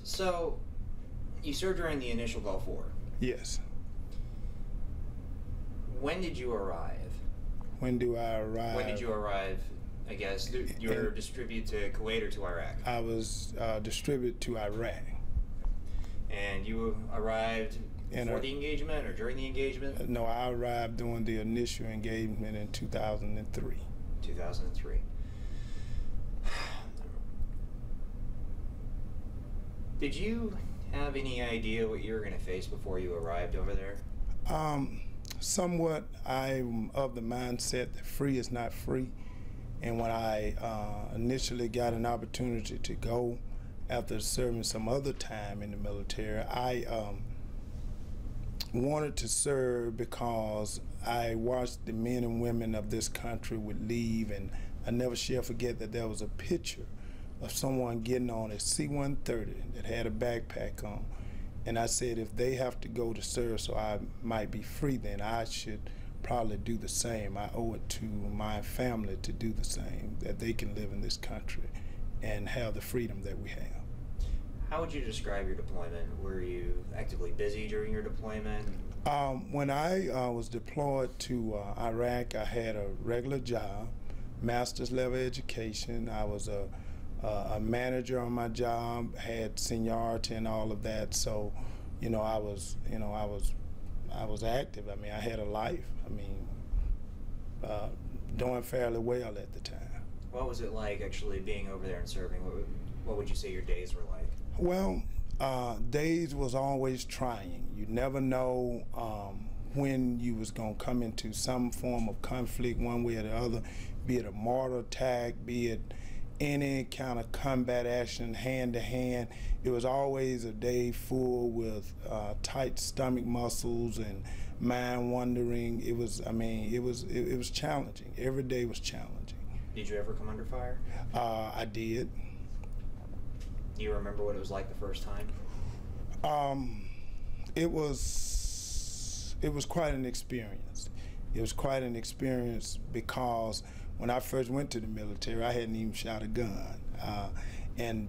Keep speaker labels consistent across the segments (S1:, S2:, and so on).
S1: So, you served during the initial Gulf War.
S2: Yes.
S1: When did you arrive?
S2: When do I arrive?
S1: When did you arrive, I guess? You were distributed to Kuwait or to Iraq?
S2: I was distributed to Iraq.
S1: And you arrived before the engagement or during the engagement?
S2: No, I arrived during the initial engagement in 2003.
S1: 2003. Did you have any idea what you were going to face before you arrived over there?
S2: Somewhat. I'm of the mindset that free is not free. And when I initially got an opportunity to go after serving some other time in the military, I wanted to serve because I watched the men and women of this country would leave, and I never shall forget that there was a picture of someone getting on a C-130 that had a backpack on. And I said, if they have to go to serve so I might be free, then I should probably do the same. I owe it to my family to do the same, that they can live in this country and have the freedom that we have.
S1: How would you describe your deployment? Were you actively busy during your deployment?
S2: When I was deployed to Iraq, I had a regular job, master's level education. I was a manager on my job, had seniority and all of that. So, I was active. I mean, I had a life. I mean, doing fairly well at the time.
S1: What was it like actually being over there and serving? What would you say your days were like?
S2: Well, days was always trying. You never know when you was going to come into some form of conflict one way or the other, be it a mortar attack, be it any kind of combat action, hand to hand. It was always a day full with tight stomach muscles and mind wandering. It was, it was challenging. Every day was challenging.
S1: Did you ever come under fire?
S2: I did.
S1: Do you remember what it was like the first time?
S2: It was quite an experience. It was quite an experience because when I first went to the military, I hadn't even shot a gun,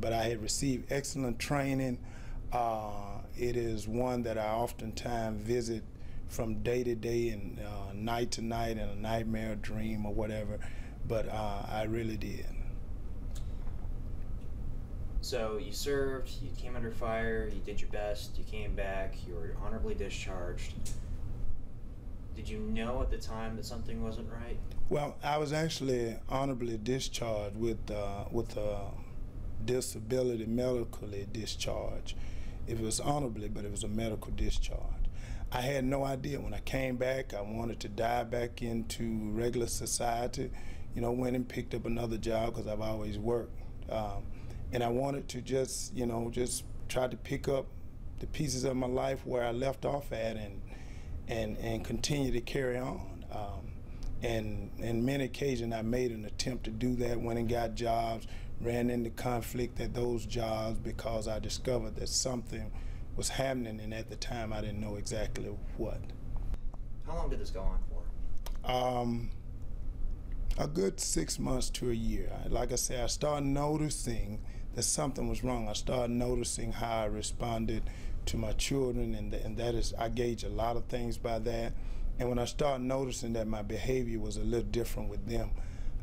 S2: but I had received excellent training. It is one that I oftentimes visit from day to day and night to night in a nightmare, dream, or whatever. But I really did.
S1: So you served, you came under fire, you did your best, you came back, you were honorably discharged. Did you know at the time that something wasn't right? Well,
S2: I was actually honorably discharged with a disability, medically discharged. It was honorably, but it was a medical discharge. I had no idea. When I came back, I wanted to dive back into regular society. Went and picked up another job because I've always worked. And I wanted to just try to pick up the pieces of my life where I left off at and continue to carry on. And in many occasions I made an attempt to do that, went and got jobs, ran into conflict at those jobs because I discovered that something was happening, and at the time I didn't know exactly what.
S1: How long did this go on for?
S2: A good 6 months to a year. Like I said, I started noticing that something was wrong. I started noticing how I responded to my children, and that is, I gauge a lot of things by that. And when I started noticing that my behavior was a little different with them,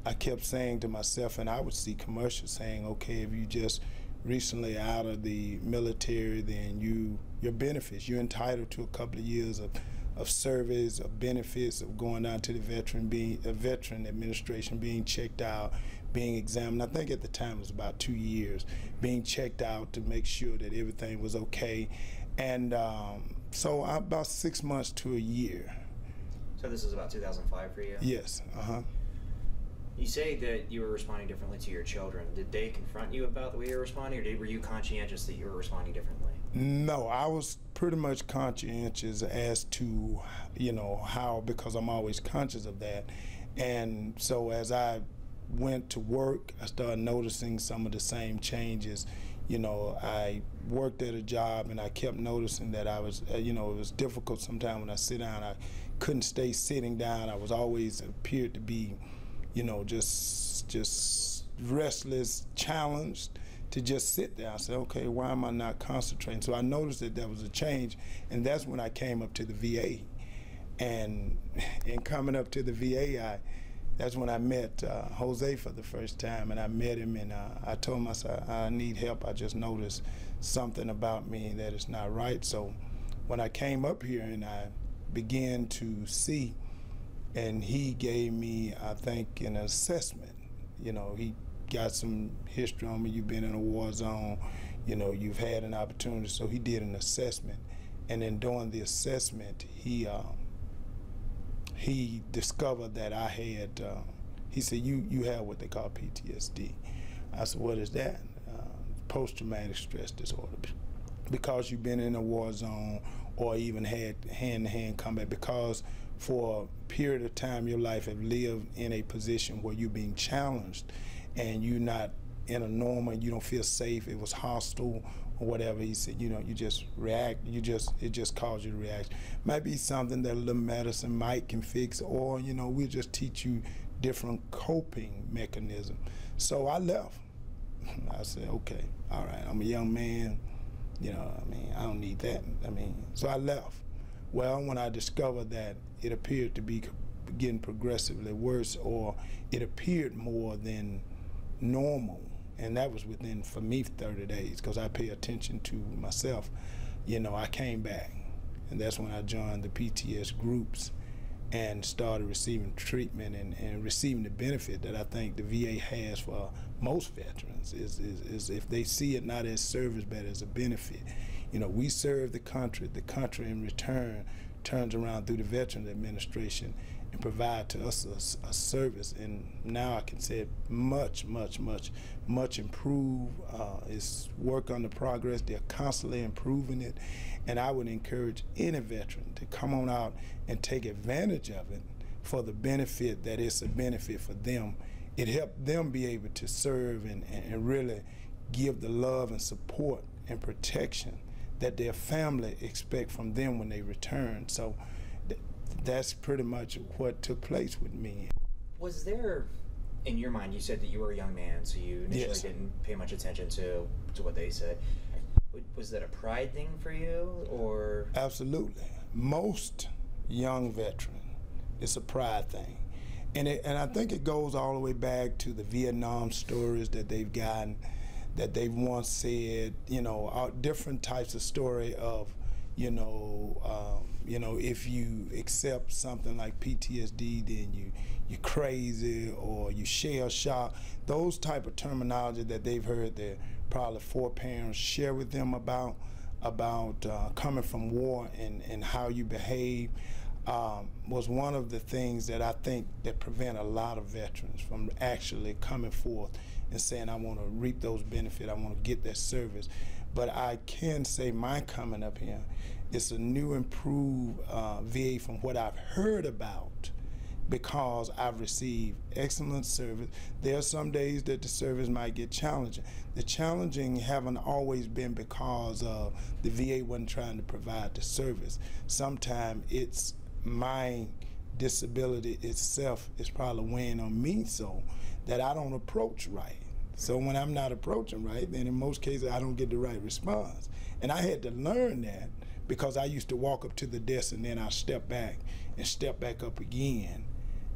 S2: I kept saying to myself, and I would see commercials saying, okay, if you just recently out of the military, then your benefits, you're entitled to a couple of years of service, of benefits, of going down to the veteran administration, being checked out, being examined. I think at the time it was about 2 years, being checked out to make sure that everything was okay. And so about 6 months to a year.
S1: So this is about 2005 for you?
S2: Yes.
S1: You say that you were responding differently to your children. Did they confront you about the way you were responding, or were you conscientious that you were responding differently?
S2: No, I was pretty much conscientious as to, how, because I'm always conscious of that. And so as I went to work, I started noticing some of the same changes. I worked at a job and I kept noticing that I was, it was difficult sometimes when I sit down. I couldn't stay sitting down. I was always appeared to be, just restless, challenged, to just sit there. I said, okay, why am I not concentrating? So I noticed that there was a change, and that's when I came up to the VA. And in coming up to the VA, that's when I met Jose for the first time, and I met him, and I told him, I said, I need help. I just noticed something about me that is not right. So when I came up here and I began to see, and he gave me, I think, an assessment. You know, he got some history on me. You've been in a war zone. You know, you've had an opportunity. So he did an assessment, and in doing the assessment, he discovered that I had, he said, you have what they call PTSD. I said, what is that? Post-traumatic stress disorder. Because you've been in a war zone or even had hand-to-hand combat, because for a period of time your life have lived in a position where you're being challenged and you're not in a normal, you don't feel safe, it was hostile or whatever. He said, you know, you just react, it just causes you to react. Might be something that a little medicine might can fix, or, you know, we'll just teach you different coping mechanisms. So I left. I said, okay, all right, I'm a young man, you know, I mean, I don't need that. I mean, so I left. Well, when I discovered that it appeared to be getting progressively worse, or it appeared more than normal, and that was within, for me, 30 days, because I pay attention to myself, you know, I came back. And that's when I joined the PTS groups and started receiving treatment and receiving the benefit that I think the VA has for most veterans, is if they see it not as service but as a benefit. You know, we serve the country in return turns around through the Veterans Administration and provide to us a service. And now I can say it much improved. It's work under progress. They're constantly improving it. And I would encourage any veteran to come on out and take advantage of it for the benefit that it's a benefit for them. It helped them be able to serve and really give the love and support and protection that their family expect from them when they return. So that's pretty much what took place with me.
S1: Was there, in your mind, you said that you were a young man, so you initially didn't pay much attention to what they said. Was that a pride thing for you, or? Absolutely.
S2: Most young veterans, it's a pride thing. And I think it goes all the way back to the Vietnam stories that they've gotten, that they've once said, you know, different types of story of, you know, if you accept something like PTSD, then you're crazy or you shell shock. Those type of terminology that they've heard their probably foreparents share with them about coming from war and how you behave, was one of the things that I think that prevent a lot of veterans from actually coming forth and saying, I want to reap those benefits, I want to get that service. But I can say my coming up here, it's a new improved VA from what I've heard about, because I've received excellent service. There are some days that the service might get challenging. The challenging haven't always been because the VA wasn't trying to provide the service. Sometimes it's my disability itself is probably weighing on me so that I don't approach right. So when I'm not approaching right, then in most cases I don't get the right response. And I had to learn that, because I used to walk up to the desk and then I step back and step back up again,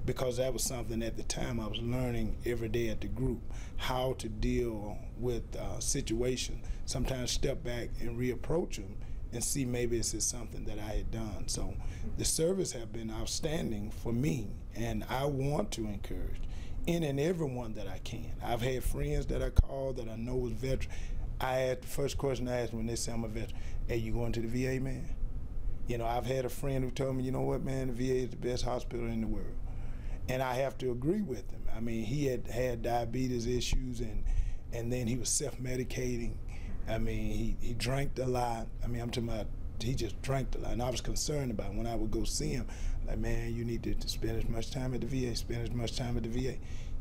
S2: because that was something at the time I was learning every day at the group, how to deal with situations. Sometimes step back and reapproach them and see maybe this is something that I had done. So the service have been outstanding for me, and I want to encourage any and everyone that I can. I've had friends that I call that I know was veterans. The first question I asked when they say I'm a veteran, hey, you going to the VA, man? You know, I've had a friend who told me, you know what, man, the VA is the best hospital in the world. And I have to agree with him. I mean, he had diabetes issues, and then he was self-medicating. I mean, he drank a lot. I mean, I'm talking about, he just drank a lot. And I was concerned about when I would go see him, like, man, you need to spend as much time at the VA, spend as much time at the VA.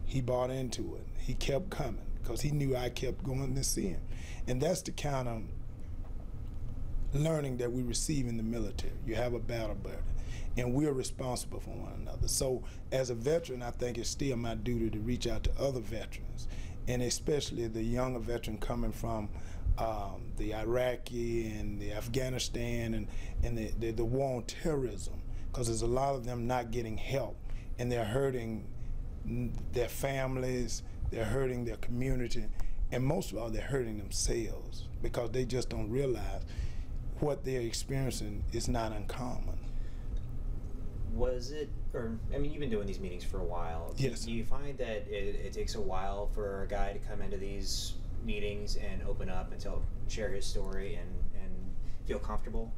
S2: He bought into it. He kept coming because he knew I kept going to see him. And that's the kind of learning that we receive in the military. You have a battle burden, and we're responsible for one another. So as a veteran, I think it's still my duty to reach out to other veterans and especially the younger veteran coming from the Iraqi and the Afghanistan and the war on terrorism, because there's a lot of them not getting help, and they're hurting their families, they're hurting their community, and most of all, they're hurting themselves because they just don't realize what they're experiencing is not uncommon.
S1: Was it, or, I mean, you've been doing these meetings for a while.
S2: Yes.
S1: Do you find that it takes a while for a guy to come into these meetings and open up and share his story and feel comfortable?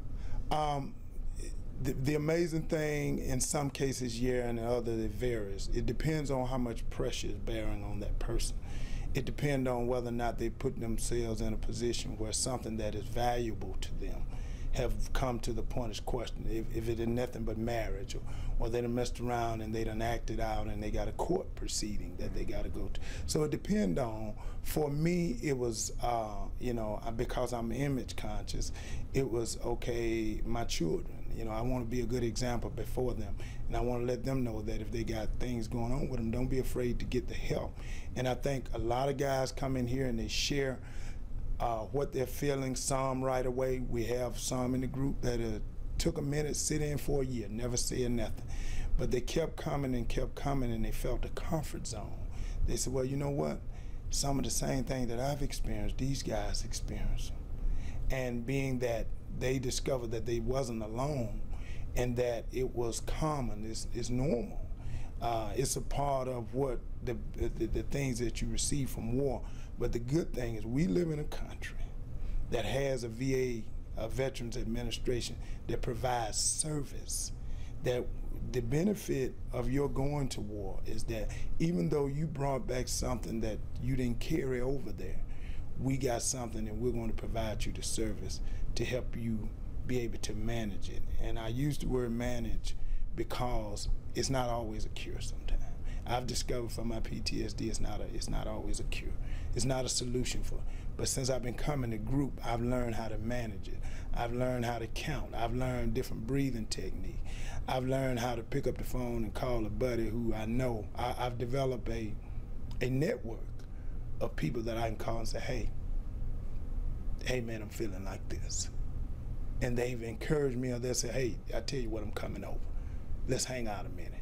S2: The amazing thing, in some cases, yeah, and in others it varies. It depends on how much pressure is bearing on that person. It depends on whether or not they put themselves in a position where something that is valuable to them have come to the point of question. If it is nothing but marriage, or they done messed around and they done acted out and they got a court proceeding that they got to go to. So it depends on, for me, it was, you know, because I'm image conscious, it was, okay, my children. You know, I want to be a good example before them, and I want to let them know that if they got things going on with them, don't be afraid to get the help. And I think a lot of guys come in here and they share what they're feeling, some right away. We have some in the group that took a minute, sit in for a year, never said nothing. But they kept coming, and they felt a comfort zone. They said, well, you know what? Some of the same thing that I've experienced, these guys experience. And being that they discovered that they wasn't alone and that it was common, it's normal. It's a part of what the things that you receive from war. But the good thing is we live in a country that has a VA, a Veterans Administration, that provides service. That the benefit of your going to war is that even though you brought back something that you didn't carry over there, we got something and we're going to provide you the service to help you be able to manage it. And I use the word manage because it's not always a cure sometimes. I've discovered from my PTSD it's not always a cure. It's not a solution for it. But since I've been coming to group, I've learned how to manage it. I've learned how to count. I've learned different breathing techniques. I've learned how to pick up the phone and call a buddy who I know. I've developed a network of people that I can call and say, hey man, I'm feeling like this. And they've encouraged me, or they'll say, hey, I tell you what, I'm coming over. Let's hang out a minute.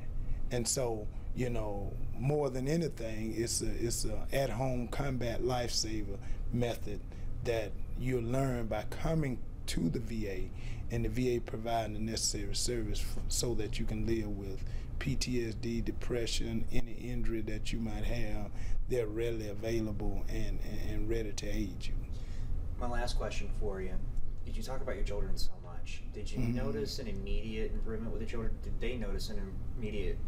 S2: And so, you know, more than anything, it's a at-home combat lifesaver method that you'll learn by coming to the VA, and the VA providing the necessary service so that you can live with PTSD, depression, any injury that you might have. They're readily available and ready to aid you.
S1: My last question for you. Did you talk about your children so much? Did you notice an immediate improvement with the children? Did they notice an immediate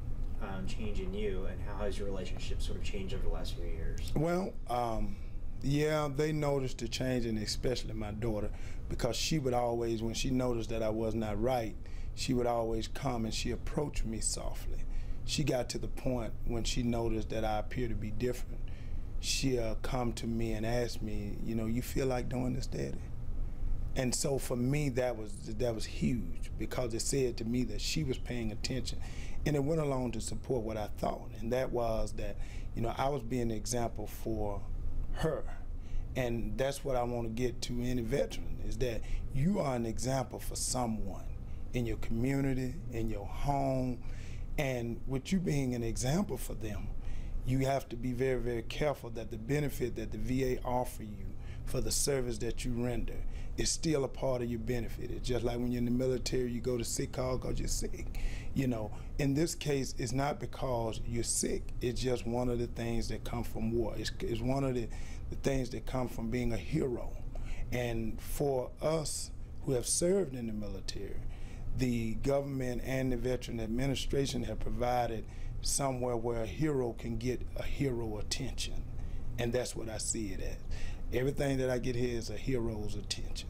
S1: change in you, and how has your relationship sort of changed over the last few years?
S2: Well, yeah, they noticed the change, and especially my daughter, because she would always, when she noticed that I was not right, she would always come and she approached me softly. She got to the point when she noticed that I appear to be different. She'll come to me and ask me, you know, you feel like doing this, Daddy? And so for me, that was huge, because it said to me that she was paying attention. And it went along to support what I thought, and that was that, you know, I was being an example for her. And that's what I want to get to any veteran, is that you are an example for someone in your community, in your home, and with you being an example for them, you have to be very, very careful that the benefit that the VA offer you for the service that you render is still a part of your benefit. It's just like when you're in the military, you go to sick call because you're sick. You know, in this case, it's not because you're sick. It's just one of the things that come from war. It's one of the things that come from being a hero. And for us who have served in the military, the government and the Veteran Administration have provided somewhere where a hero can get a hero attention. And that's what I see it as. Everything that I get here is a hero's attention.